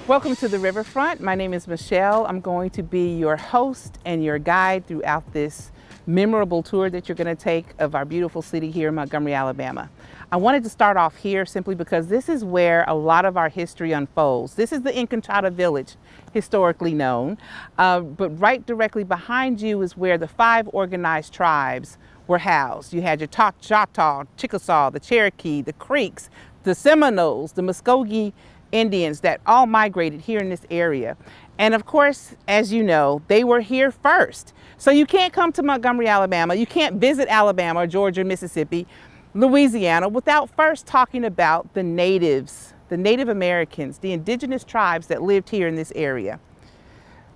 Welcome to the Riverfront. My name is Michelle. I'm going to be your host and your guide throughout this memorable tour that you're going to take of our beautiful city here in Montgomery, Alabama. I wanted to start off here simply because this is where a lot of our history unfolds. This is the Encantada Village, historically known, but right directly behind you is where the 5 organized tribes were housed. You had your Choctaw, Chickasaw, the Cherokee, the Creeks, the Seminoles, the Muskogee Indians that all migrated here in this area. And of course, as you know, they were here first. So you can't come to Montgomery, Alabama, you can't visit Alabama, Georgia, Mississippi, Louisiana without first talking about the natives, the Native Americans, the indigenous tribes that lived here in this area.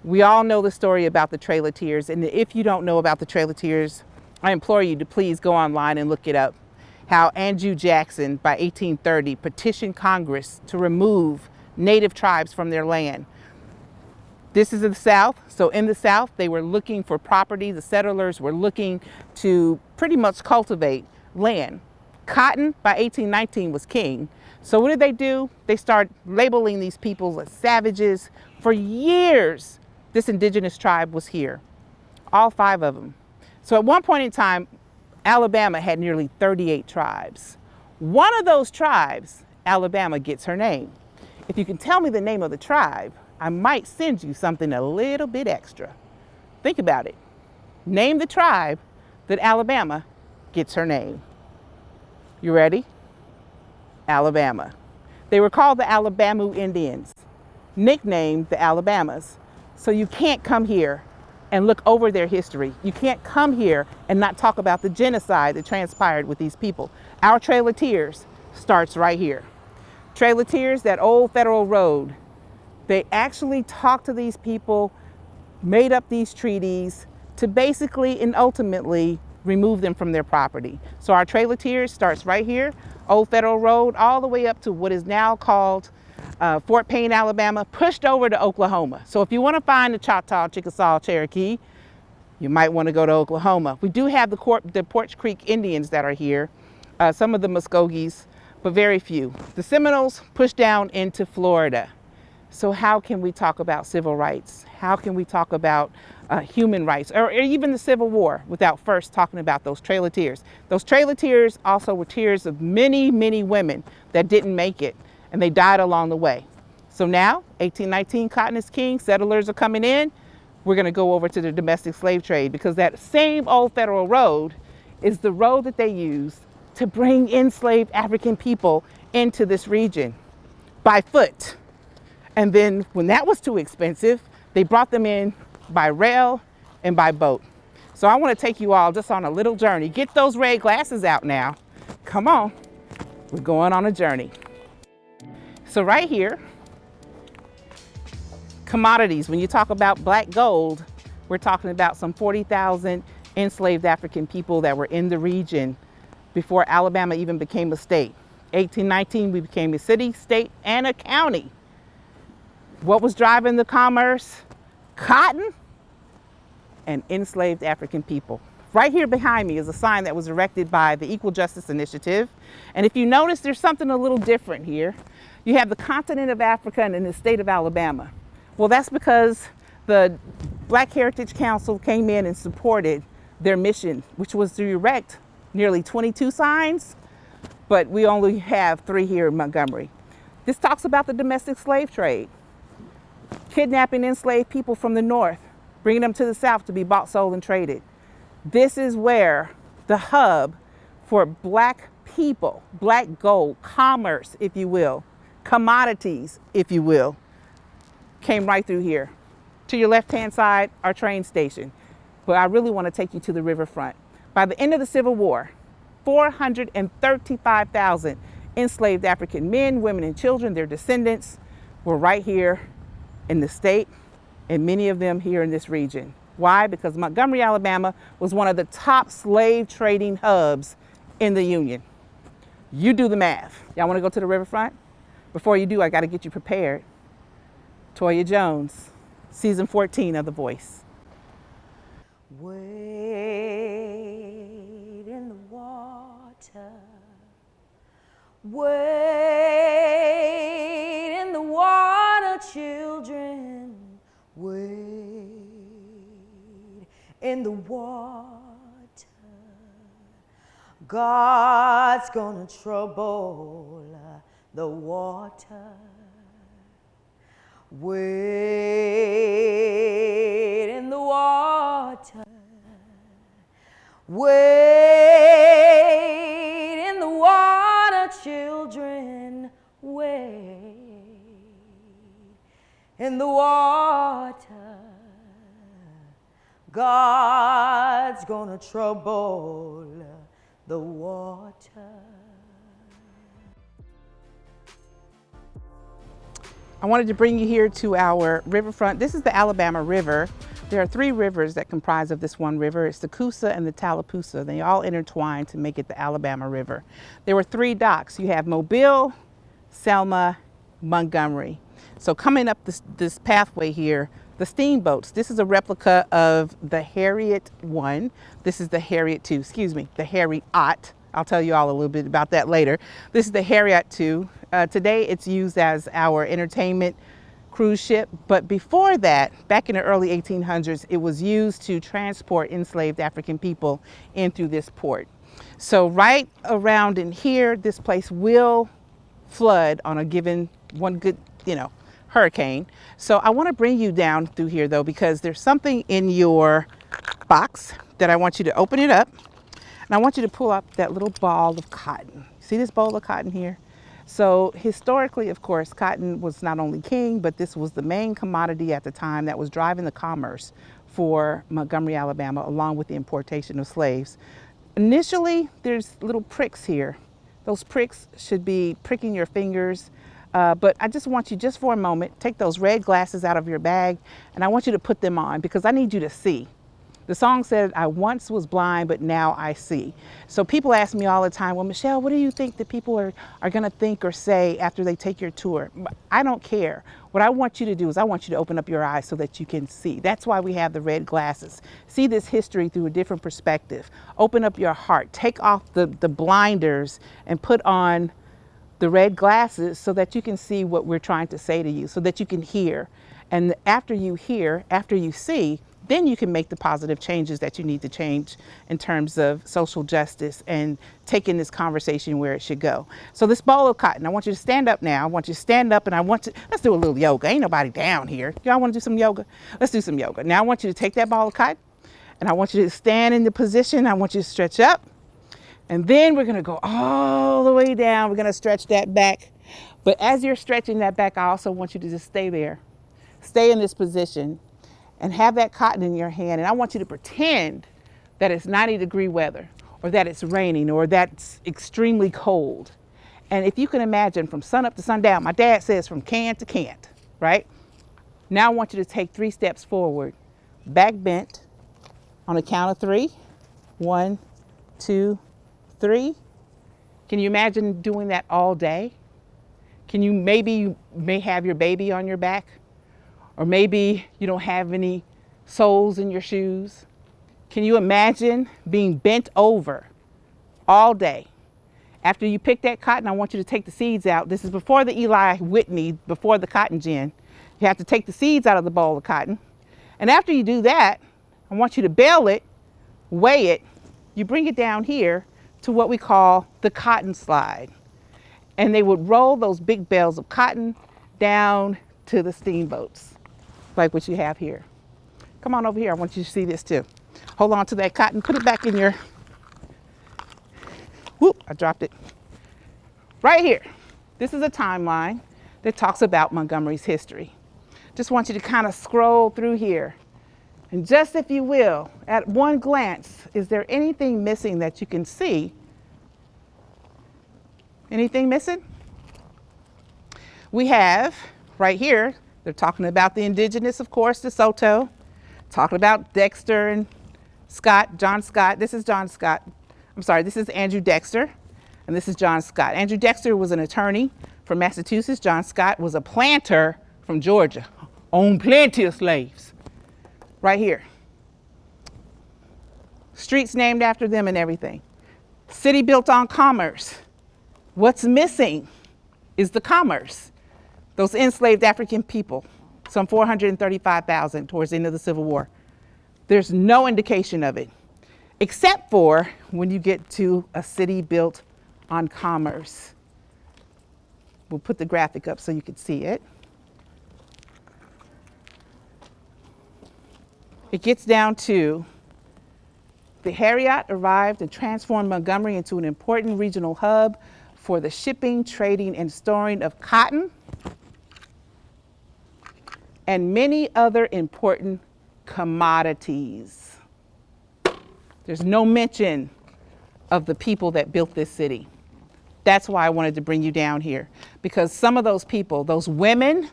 We all know the story about the Trail of Tears, and if you don't know about the Trail of Tears, I implore you to please go online and look it up. How Andrew Jackson, by 1830, petitioned Congress to remove native tribes from their land. This is the South, so in the South, they were looking for property. The settlers were looking to pretty much cultivate land. Cotton, by 1819, was king. So what did they do? They started labeling these people as savages. For years, this indigenous tribe was here, all 5 of them. So at one point in time, Alabama had nearly 38 tribes. One of those tribes, Alabama, gets her name. If you can tell me the name of the tribe, I might send you something a little bit extra. Think about it. Name the tribe that Alabama gets her name. You ready? Alabama. They were called the Alabama Indians, nicknamed the Alabamas. So you can't come here and look over their history. You can't come here and not talk about the genocide that transpired with these people. Our Trail of Tears starts right here. Trail of Tears, that old federal road, they actually talked to these people, made up these treaties to basically and ultimately remove them from their property. So our Trail of Tears starts right here, old federal road, all the way up to what is now called Fort Payne, Alabama, pushed over to Oklahoma. So if you want to find the Choctaw, Chickasaw, Cherokee, you might want to go to Oklahoma. We do have the Poarch Creek Indians that are here, some of the Muskogees, but very few. The Seminoles pushed down into Florida. So how can we talk about civil rights? How can we talk about human rights or even the Civil War without first talking about those Trail of Tears? Those Trail of Tears also were tears of many, many women that didn't make it, and they died along the way. So now, 1819, cotton is king, settlers are coming in. We're going to go over to the domestic slave trade because that same old federal road is the road that they used to bring enslaved African people into this region by foot. And then when that was too expensive, they brought them in by rail and by boat. So I want to take you all just on a little journey. Get those red glasses out now. Come on, we're going on a journey. So right here, commodities. When you talk about black gold, we're talking about some 40,000 enslaved African people that were in the region before Alabama even became a state. 1819, we became a city, state, and a county. What was driving the commerce? Cotton and enslaved African people. Right here behind me is a sign that was erected by the Equal Justice Initiative. And if you notice, there's something a little different here. You have the continent of Africa and then the state of Alabama. Well, that's because the Black Heritage Council came in and supported their mission, which was to erect nearly 22 signs, but we only have 3 here in Montgomery. This talks about the domestic slave trade, kidnapping enslaved people from the north, bringing them to the south to be bought, sold, and traded. This is where the hub for black people, black gold, commerce, if you will, commodities, if you will, came right through here. To your left-hand side, our train station. But I really want to take you to the riverfront. By the end of the Civil War, 435,000 enslaved African men, women, and children, their descendants, were right here in the state, and many of them here in this region. Why? Because Montgomery, Alabama was one of the top slave trading hubs in the Union. You do the math. Y'all want to go to the riverfront? Before you do, I got to get you prepared. Toya Jones, season 14 of The Voice. Wade in the water. Wade in the water, children. in the water. God's gonna trouble the water. Wade in the water. Wade in the water, children. Wade in the water. God's gonna trouble the water. I wanted to bring you here to our riverfront. This is the Alabama River. There are 3 rivers that comprise of this one river. It's the Coosa and the Tallapoosa. They all intertwine to make it the Alabama River. There were 3 docks. You have Mobile, Selma, Montgomery. So coming up this pathway here, the steamboats. This is a replica of the Harriet I. This is the Harriet II, the Harriet. I'll tell you all a little bit about that later. This is the Harriet II. Today it's used as our entertainment cruise ship, but before that, back in the early 1800s, it was used to transport enslaved African people in through this port. So right around in here, this place will flood on a given one good, hurricane. So I want to bring you down through here though, because there's something in your box that I want you to open it up. And I want you to pull up that little ball of cotton. See this bowl of cotton here? So historically, of course, cotton was not only king, but this was the main commodity at the time that was driving the commerce for Montgomery, Alabama, along with the importation of slaves. Initially, there's little pricks here. Those pricks should be pricking your fingers. But I just want you, just for a moment, take those red glasses out of your bag, and I want you to put them on because I need you to see. The song said, I once was blind, but now I see. So people ask me all the time, well, Michelle, what do you think that people are going to think or say after they take your tour? I don't care. What I want you to do is I want you to open up your eyes so that you can see. That's why we have the red glasses. See this history through a different perspective. Open up your heart. Take off the blinders and put on the red glasses so that you can see what we're trying to say to you, so that you can hear. And after you hear, after you see, then you can make the positive changes that you need to change in terms of social justice and taking this conversation where it should go. So this bowl of cotton, I want you to stand up now. I want you to stand up and let's do a little yoga. Ain't nobody down here. Y'all want to do some yoga? Let's do some yoga. Now I want you to take that ball of cotton and I want you to stand in the position. I want you to stretch up. And then we're gonna go all the way down. We're gonna stretch that back. But as you're stretching that back, I also want you to just stay there. Stay in this position and have that cotton in your hand. And I want you to pretend that it's 90-degree weather or that it's raining or that it's extremely cold. And if you can imagine from sun up to sundown, my dad says from can to can't, right? Now I want you to take 3 steps forward, back bent on a count of 3. 1, 2, 3. Can you imagine doing that all day? You may have your baby on your back, or maybe you don't have any soles in your shoes. Can you imagine being bent over all day? After you pick that cotton, I want you to take the seeds out. This is before the Eli Whitney, before the cotton gin. You have to take the seeds out of the bowl of cotton. And after you do that, I want you to bale it, weigh it. You bring it down here to what we call the cotton slide. And they would roll those big bales of cotton down to the steamboats, like what you have here. Come on over here, I want you to see this too. Hold on to that cotton, put it back in your, whoop, I dropped it. Right here, this is a timeline that talks about Montgomery's history. Just want you to kind of scroll through here. And just if you will, at one glance, is there anything missing that you can see? Anything missing? We have right here, they're talking about the indigenous, of course, DeSoto, talking about Dexter and Scott, John Scott. This is John Scott. I'm sorry, this is Andrew Dexter, and this is John Scott. Andrew Dexter was an attorney from Massachusetts. John Scott was a planter from Georgia, owned plenty of slaves. Right here. Streets named after them and everything. City built on commerce. What's missing is the commerce. Those enslaved African people, some 435,000 towards the end of the Civil War. There's no indication of it, except for when you get to a city built on commerce. We'll put the graphic up so you can see it. It gets down to the Harriet arrived and transformed Montgomery into an important regional hub for the shipping, trading, and storing of cotton and many other important commodities. There's no mention of the people that built this city. That's why I wanted to bring you down here, because some of those people, those women,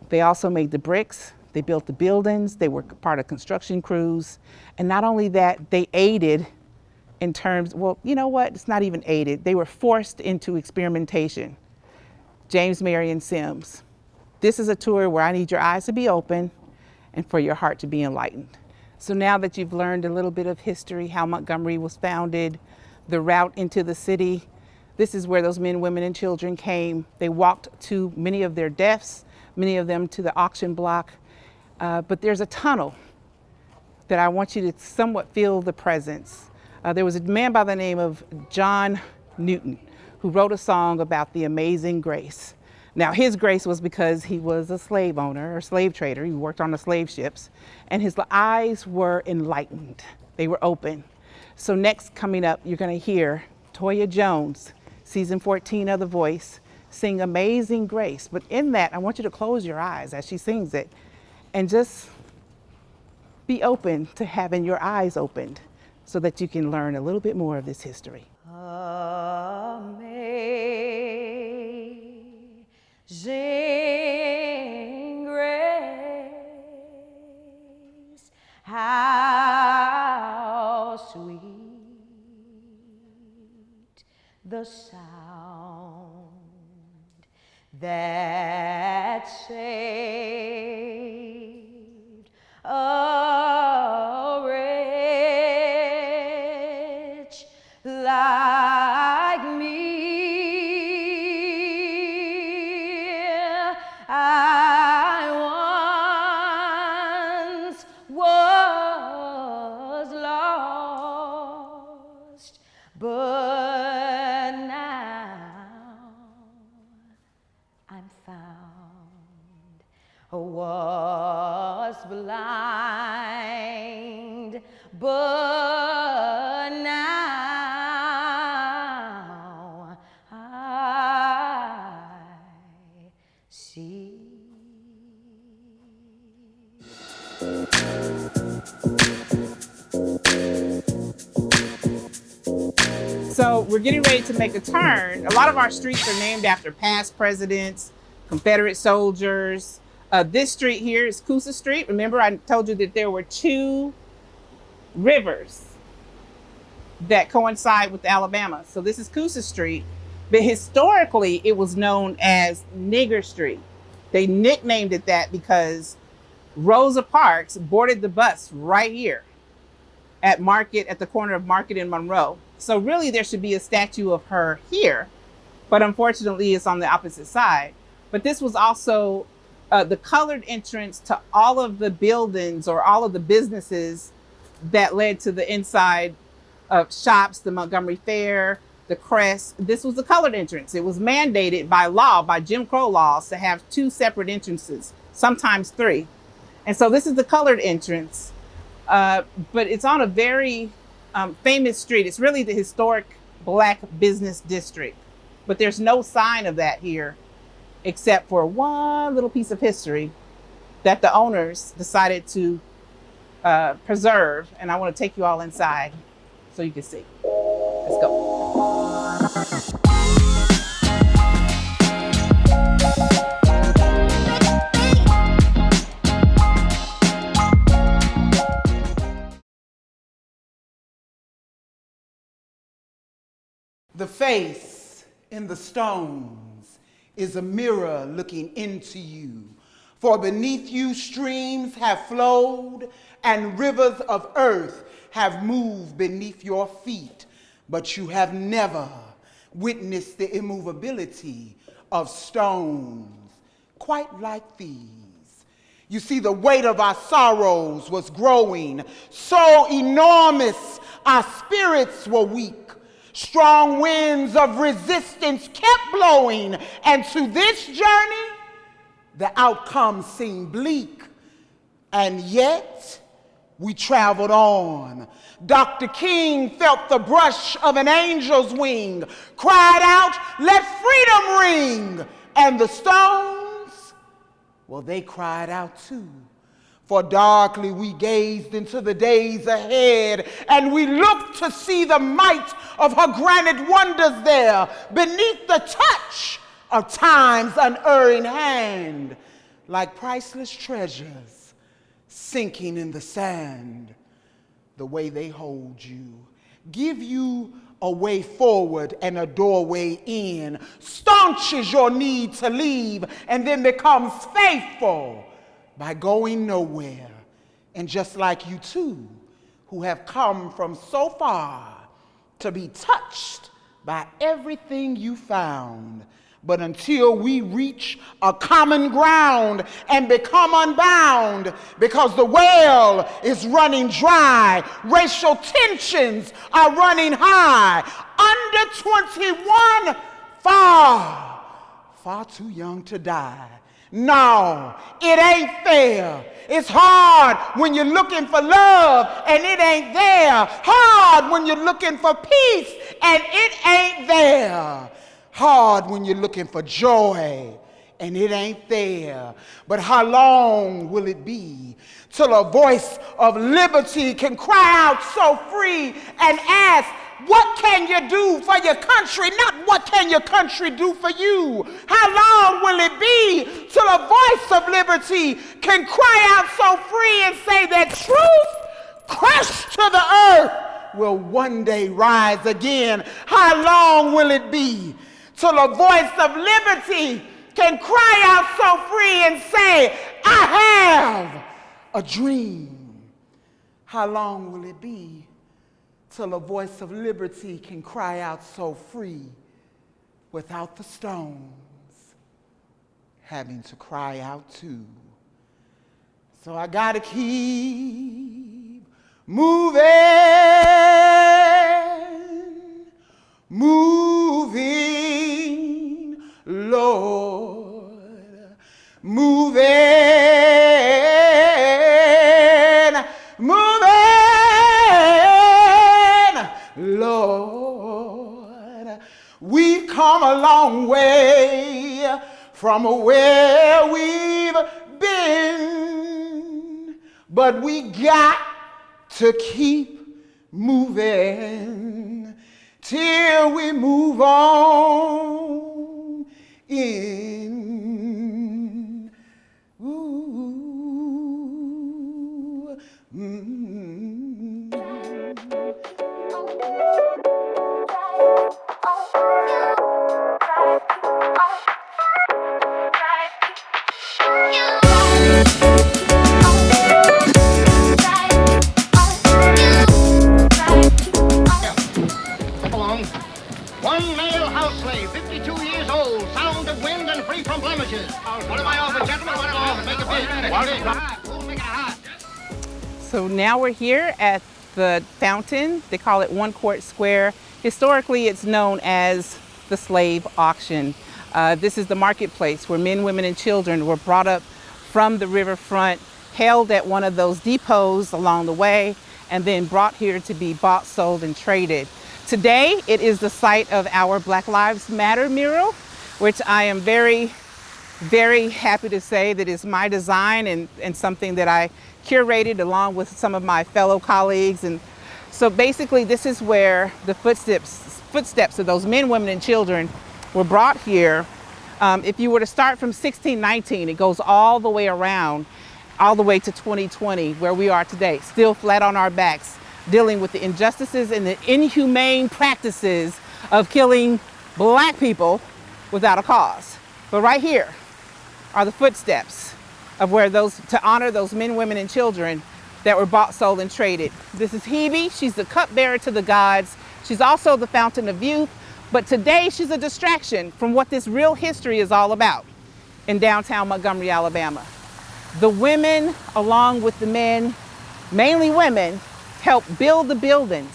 they also made the bricks, they built the buildings, they were part of construction crews. And not only that, they aided in terms, well, you know what? It's not even aided. They were forced into experimentation. James Marion Sims. This is a tour where I need your eyes to be open and for your heart to be enlightened. So now that you've learned a little bit of history, how Montgomery was founded, the route into the city, this is where those men, women, and children came. They walked to many of their deaths, many of them to the auction block. But there's a tunnel that I want you to somewhat feel the presence. There was a man by the name of John Newton who wrote a song about the amazing grace. Now, his grace was because he was a slave owner or slave trader. He worked on the slave ships, and his eyes were enlightened. They were open. So next, coming up, you're going to hear Toya Jones, season 14 of The Voice, sing Amazing Grace. But in that, I want you to close your eyes as she sings it and just be open to having your eyes opened so that you can learn a little bit more of this history. Amazing grace, how sweet the sound that saved a wretch like me. I once was lost, but now I'm found. Was blind, but now I see. So we're getting ready to make a turn. A lot of our streets are named after past presidents, Confederate soldiers. This street here is Coosa Street. Remember, I told you that there were two rivers that coincide with Alabama. So this is Coosa Street, but historically it was known as Nigger Street. They nicknamed it that because Rosa Parks boarded the bus right here at the corner of Market and Monroe. So really there should be a statue of her here, but unfortunately it's on the opposite side. But this was also the colored entrance to all of the buildings or all of the businesses that led to the inside of shops, the Montgomery Fair, the Crest. This was the colored entrance. It was mandated by law, by Jim Crow laws, to have two separate entrances, sometimes three. And so this is the colored entrance, but it's on a very famous street. It's really the historic Black business district, but there's no sign of that here, except for one little piece of history that the owners decided to preserve. And I want to take you all inside so you can see. Let's go. The face in the stones is a mirror looking into you. For beneath you streams have flowed and rivers of earth have moved beneath your feet, but you have never witnessed the immovability of stones quite like these. You see, the weight of our sorrows was growing so enormous, our spirits were weak. Strong winds of resistance kept blowing, and to this journey, the outcome seemed bleak. And yet, we traveled on. Dr. King felt the brush of an angel's wing, cried out, "Let freedom ring!" And the stones, well, they cried out too. For darkly we gazed into the days ahead, and we looked to see the might of her granite wonders there, beneath the touch of time's unerring hand, like priceless treasures sinking in the sand. The way they hold you, give you a way forward and a doorway in, staunches your need to leave, and then becomes faithful by going nowhere. And just like you too, who have come from so far to be touched by everything you found. But until we reach a common ground and become unbound, because the well is running dry, racial tensions are running high, under 21, far too young to die. No, it ain't fair. It's hard when you're looking for love and it ain't there. Hard when you're looking for peace and it ain't there. Hard when you're looking for joy and it ain't there. But how long will it be till a voice of liberty can cry out so free and ask, what can you do for your country? Not what can your country do for you? How long will it be till a voice of liberty can cry out so free and say that truth crushed to the earth will one day rise again? How long will it be till a voice of liberty can cry out so free and say, I have a dream? How long will it be till a voice of liberty can cry out so free without the stones having to cry out too? So I gotta keep moving, Lord, moving, Lord. We've come a long way from where we've been, but we got to keep moving till we move on in. Ooh, One male house slave, 52 years old, sound of wind and free from blemishes. What am I offered, gentlemen? What am I offered? Make a bid. We'll make it hot. So now we're here at the fountain. They call it One Court Square. Historically, it's known as the slave auction. This is the marketplace where men, women, and children were brought up from the riverfront, held at one of those depots along the way, and then brought here to be bought, sold, and traded. Today, it is the site of our Black Lives Matter mural, which I am very, very happy to say that is my design and something that I curated along with some of my fellow colleagues. And so basically, this is where the footsteps of those men, women, and children were brought here. If you were to start from 1619, it goes all the way around, all the way to 2020, where we are today, still flat on our backs, dealing with the injustices and the inhumane practices of killing Black people without a cause. But right here are the footsteps of where to honor those men, women, and children that were bought, sold, and traded. This is Hebe. She's the cupbearer to the gods. She's also the fountain of youth. But today she's a distraction from what this real history is all about in downtown Montgomery, Alabama. The women, along with the men, mainly women, helped build the buildings.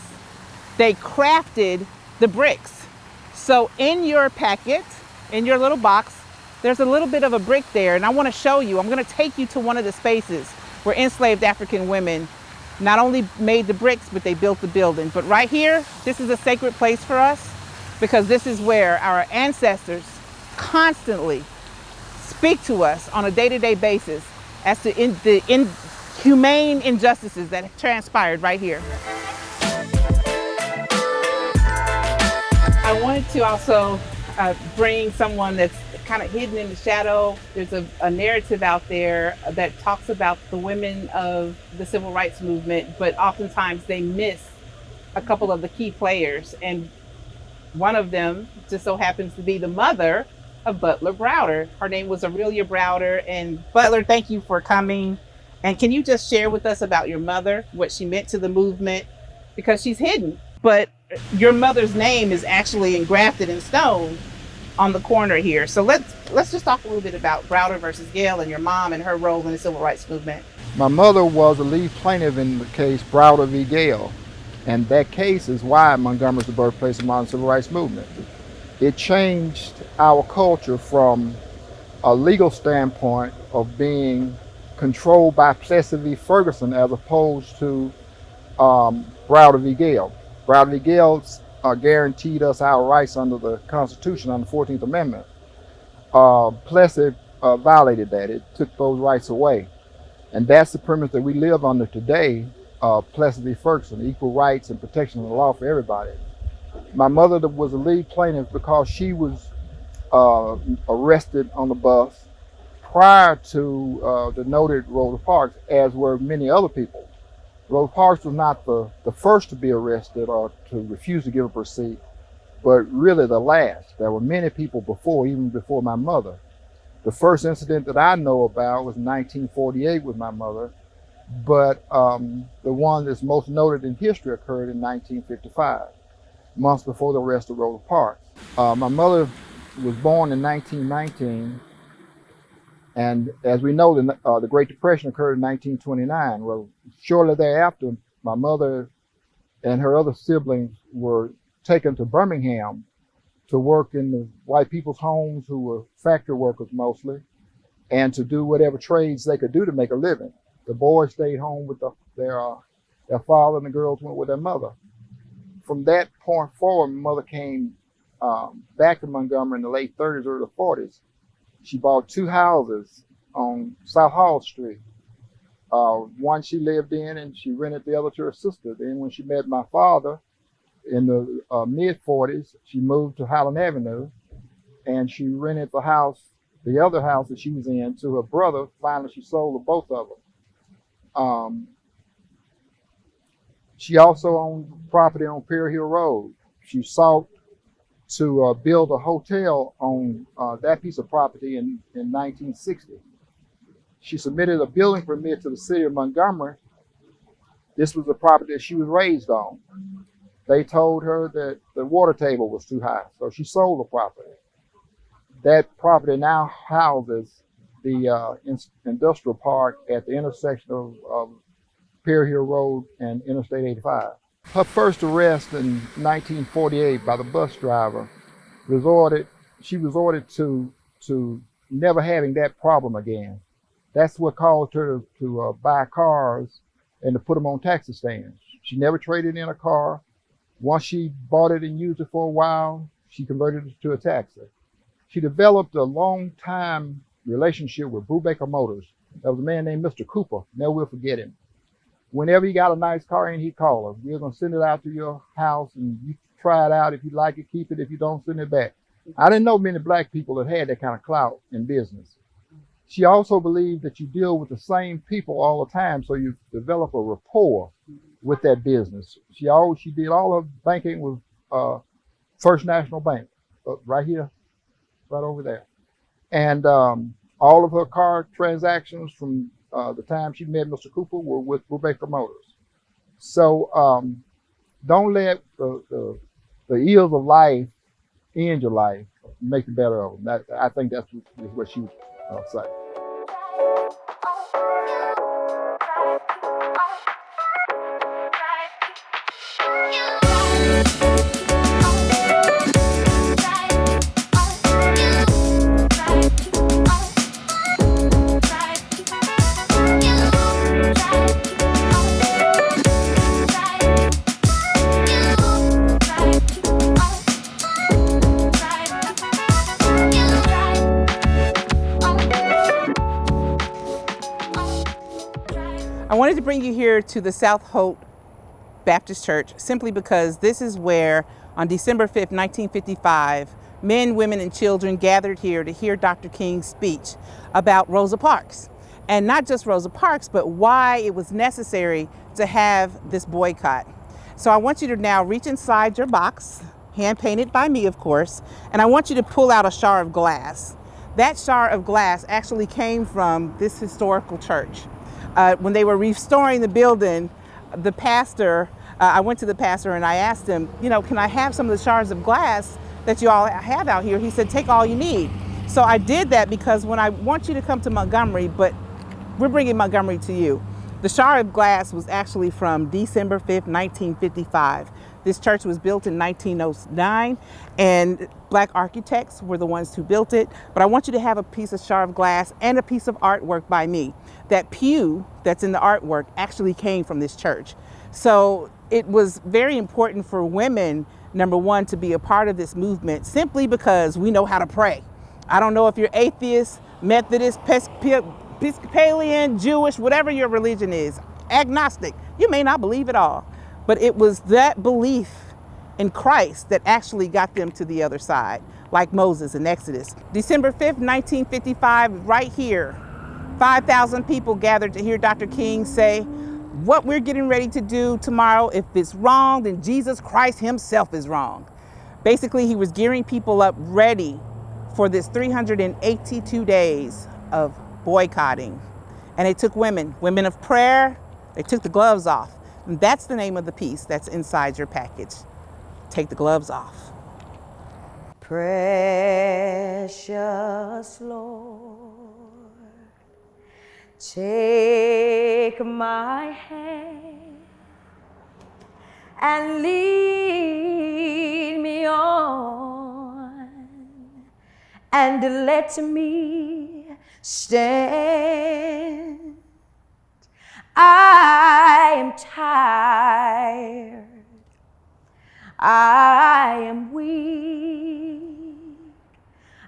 They crafted the bricks. So in your packet, in your little box, there's a little bit of a brick there, and I want to show you. I'm going to take you to one of the spaces where enslaved African women not only made the bricks, but they built the building. But right here, this is a sacred place for us because this is where our ancestors constantly speak to us on a day-to-day basis as to the inhumane injustices that transpired right here. I wanted to also bring someone that's kind of hidden in the shadow. There's a narrative out there that talks about the women of the civil rights movement, but oftentimes they miss a couple of the key players. And one of them just so happens to be the mother of Butler Browder. Her name was Aurelia Browder. And Butler, thank you for coming. And can you just share with us about your mother, what she meant to the movement? Because she's hidden, but your mother's name is actually engrafted in stone on the corner here. So let's just talk a little bit about Browder versus Gale and your mom and her role in the civil rights movement. My mother was a lead plaintiff in the case Browder v. Gale, and that case is why Montgomery is the birthplace of the modern civil rights movement. It changed our culture from a legal standpoint of being controlled by Plessy v. Ferguson as opposed to Browder v. Gale. Browder v. Gale guaranteed us our rights under the Constitution, under the 14th Amendment. Plessy violated that. It took those rights away. And that's the premise that we live under today, Plessy v. Ferguson, equal rights and protection of the law for everybody. My mother was a lead plaintiff because she was arrested on the bus prior to the noted Rosa Parks, as were many other people. Rosa Parks was not the first to be arrested or to refuse to give up her seat, but really the last. There were many people before, even before my mother. The first incident that I know about was in 1948 with my mother, but the one that's most noted in history occurred in 1955, months before the arrest of Rosa Parks. My mother was born in 1919, and as we know, the Great Depression occurred in 1929. Well, shortly thereafter, my mother and her other siblings were taken to Birmingham to work in the white people's homes, who were factory workers mostly, and to do whatever trades they could do to make a living. The boys stayed home with their father, and the girls went with their mother. From that point forward, my mother came back to Montgomery in the late 30s, early 40s. She bought 2 houses on South Hall Street. One she lived in, and she rented the other to her sister. Then when she met my father in the mid-40s, she moved to Highland Avenue, and she rented the other house that she was in, to her brother. Finally, she sold both of them. She also owned property on Pier Hill Road. She sought to build a hotel on that piece of property in 1960. She submitted a building permit to the city of Montgomery. This was the property that she was raised on. They told her that the water table was too high, so she sold the property. That property now houses the industrial park at the intersection of Pier Hill Road and Interstate 85. Her first arrest in 1948 by the bus driver she resorted to never having that problem again. That's what caused her to buy cars and to put them on taxi stands. She never traded in a car. Once she bought it and used it for a while, she converted it to a taxi. She developed a long-time relationship with Brubaker Motors. There was a man named Mr. Cooper. Never will forget him. Whenever he got a nice car in, he'd call her. We're going to send it out to your house, and you try it out. If you like it, keep it. If you don't, send it back. I didn't know many black people that had that kind of clout in business. She also believed that you deal with the same people all the time, so you develop a rapport with that business. She did all her banking with First National Bank, right here, right over there. And all of her car transactions from the time she met Mr. Cooper were with Brubaker Motors. So don't let the ills of life end your life, make it better of them. I think that's what she would say. I wanted to bring you here to the South Holt Baptist Church simply because this is where on December 5th, 1955, men, women, and children gathered here to hear Dr. King's speech about Rosa Parks. And not just Rosa Parks, but why it was necessary to have this boycott. So I want you to now reach inside your box, hand painted by me, of course, and I want you to pull out a shard of glass. That shard of glass actually came from this historical church. When they were restoring the building, the pastor, I went to the pastor and I asked him, can I have some of the shards of glass that you all have out here? He said, take all you need. So I did that because when I want you to come to Montgomery, but we're bringing Montgomery to you. The shard of glass was actually from December 5th, 1955. This church was built in 1909 and Black architects were the ones who built it. But I want you to have a piece of shard of glass and a piece of artwork by me. That pew that's in the artwork actually came from this church. So it was very important for women, number one, to be a part of this movement simply because we know how to pray. I don't know if you're atheist, Methodist, Episcopalian, Jewish, whatever your religion is, agnostic. You may not believe at all, but it was that belief in Christ that actually got them to the other side, like Moses in Exodus. December 5th, 1955, right here, 5,000 people gathered to hear Dr. King say, what we're getting ready to do tomorrow, if it's wrong, then Jesus Christ himself is wrong. Basically, he was gearing people up ready for this 382 days of boycotting. And it took women of prayer, they took the gloves off. And that's the name of the piece that's inside your package. Take the gloves off. Precious Lord, take my hand and lead me on, and let me stand. I am tired, I am weak,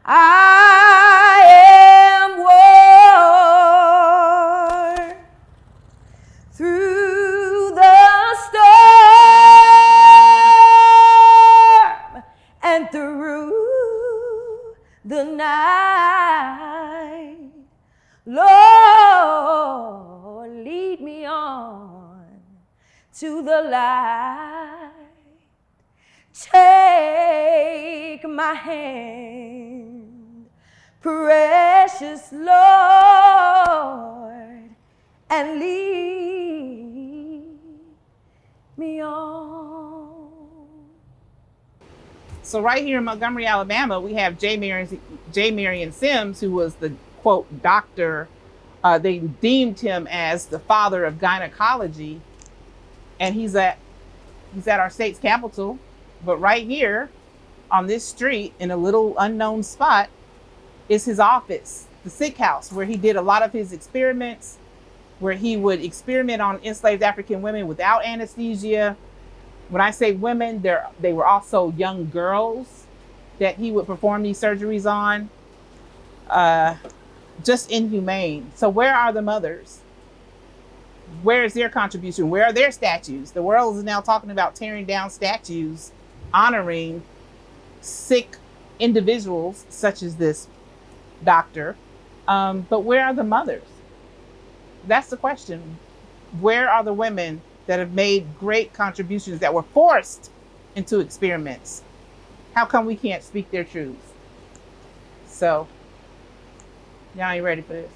I am worn through the storm and through the night. Lord, lead me on to the light. Take my hand, precious Lord, and lead me on. So right here in Montgomery, Alabama, we have J. Marion Sims, who was the, quote, doctor. They deemed him as the father of gynecology, and he's at our state's capital. But right here on this street in a little unknown spot is his office, the sick house, where he did a lot of his experiments, where he would experiment on enslaved African women without anesthesia. When I say women, they were also young girls that he would perform these surgeries on. Just inhumane. So where are the mothers? Where is their contribution? Where are their statues? The world is now talking about tearing down statues honoring sick individuals such as this doctor. But where are the mothers? That's the question. Where are the women that have made great contributions that were forced into experiments? How come we can't speak their truths? So, y'all ain't ready for this.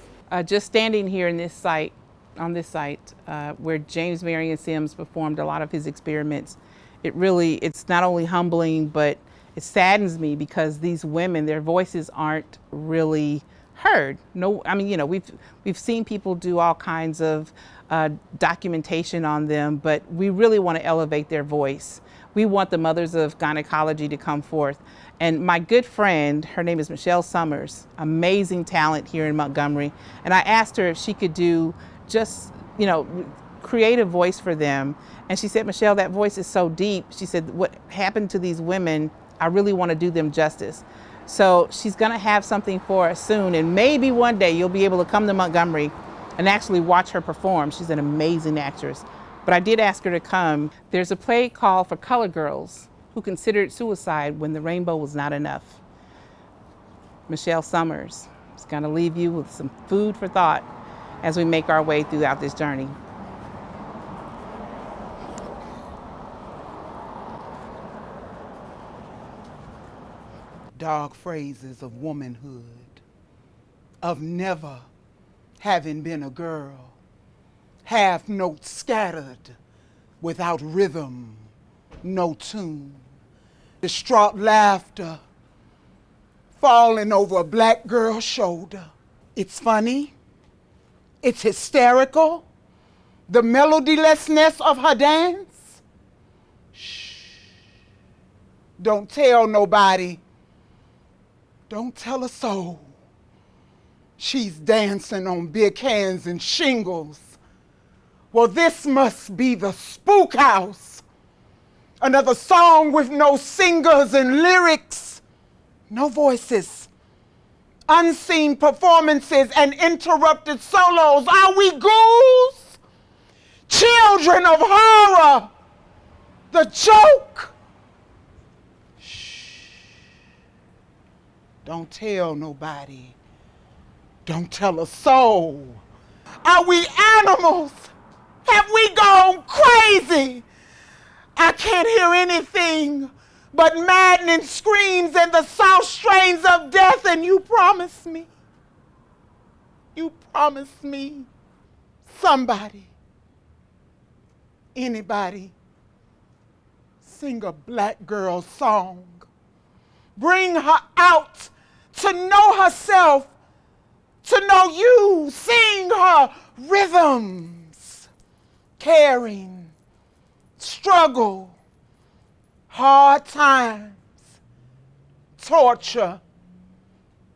Just standing here in this site, on this site, where James Marion Sims performed a lot of his experiments, it's not only humbling, but it saddens me because these women, their voices aren't really heard. No, I mean, we've seen people do all kinds of documentation on them, but we really want to elevate their voice. We want the mothers of gynecology to come forth. And my good friend, her name is Michelle Summers, amazing talent here in Montgomery. And I asked her if she could do just, create a voice for them. And she said, Michelle, that voice is so deep. She said, what happened to these women, I really want to do them justice. So she's going to have something for us soon. And maybe one day you'll be able to come to Montgomery and actually watch her perform. She's an amazing actress. But I did ask her to come. There's a play called For Color Girls Who Considered Suicide When the Rainbow Was Not Enough. Michelle Summers is going to leave you with some food for thought as we make our way throughout this journey. Dark phrases of womanhood, of never having been a girl, half notes scattered without rhythm, no tune, distraught laughter falling over a black girl's shoulder. It's funny, it's hysterical, the melodylessness of her dance. Shh, don't tell nobody. Don't tell a soul. She's dancing on big hands and shingles. Well, this must be the Spook House. Another song with no singers and lyrics, no voices, unseen performances and interrupted solos. Are we ghouls? Children of horror? The joke? Don't tell nobody. Don't tell a soul. Are we animals? Have we gone crazy? I can't hear anything but maddening screams and the soft strains of death, and you promised me. You promised me. Somebody, anybody, sing a black girl song. Bring her out to know herself, to know you. Sing her rhythms, caring, struggle, hard times, torture.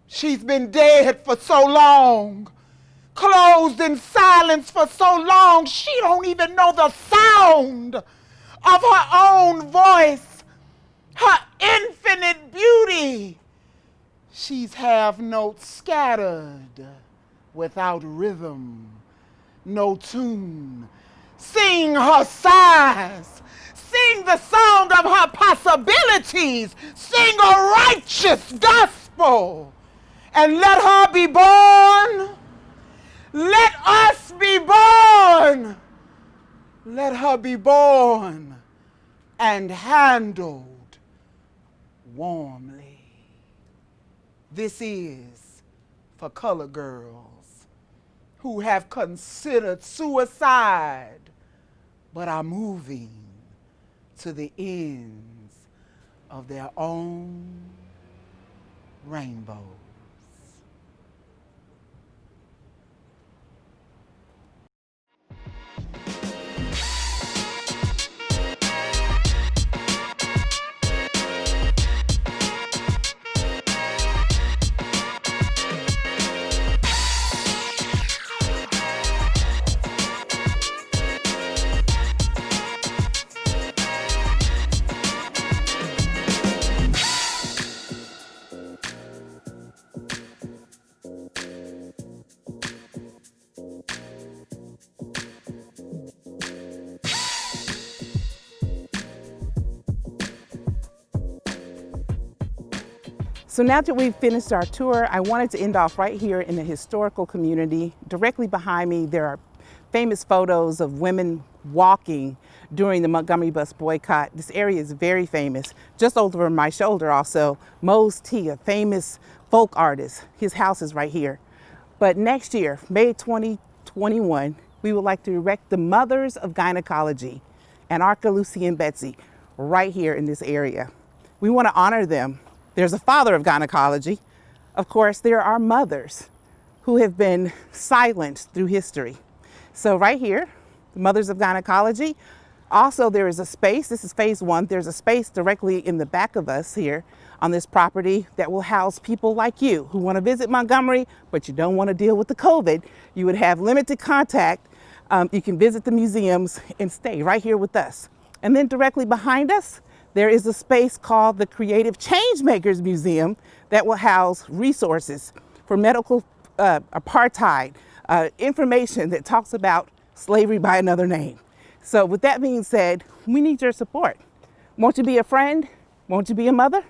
She's been dead for so long, closed in silence for so long, she don't even know the sound of her own voice, her infinite beauty. She's half notes scattered without rhythm, no tune. Sing her sighs, sing the song of her possibilities, sing a righteous gospel, and let her be born. Let us be born. Let her be born and handled warmly. This is for color girls who have considered suicide but are moving to the ends of their own rainbows. So now that we've finished our tour, I wanted to end off right here in the historical community. Directly behind me, there are famous photos of women walking during the Montgomery bus boycott. This area is very famous. Just over my shoulder also, Mose T, a famous folk artist. His house is right here. But next year, May 2021, we would like to erect the Mothers of Gynecology, Anarcha, Lucy, and Betsy, right here in this area. We want to honor them. There's a father of gynecology. Of course, there are mothers. who have been silenced through history. So right here, the Mothers of Gynecology. Also, there is a space, this is phase one, there's a space directly in the back of us here on this property that will house people like you who want to visit Montgomery, but you don't want to deal with the COVID. You would have limited contact. You can visit the museums and stay right here with us. And then directly behind us, there is a space called the Creative Changemakers Museum that will house resources for medical apartheid, information that talks about slavery by another name. So with that being said, we need your support. Won't you be a friend? Won't you be a mother?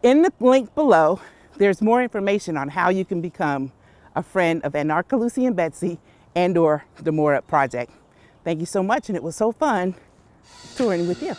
In the link below, there's more information on how you can become a friend of Anarcha Lucy and Betsy and or the More Up Project. Thank you so much, and it was so fun touring with you.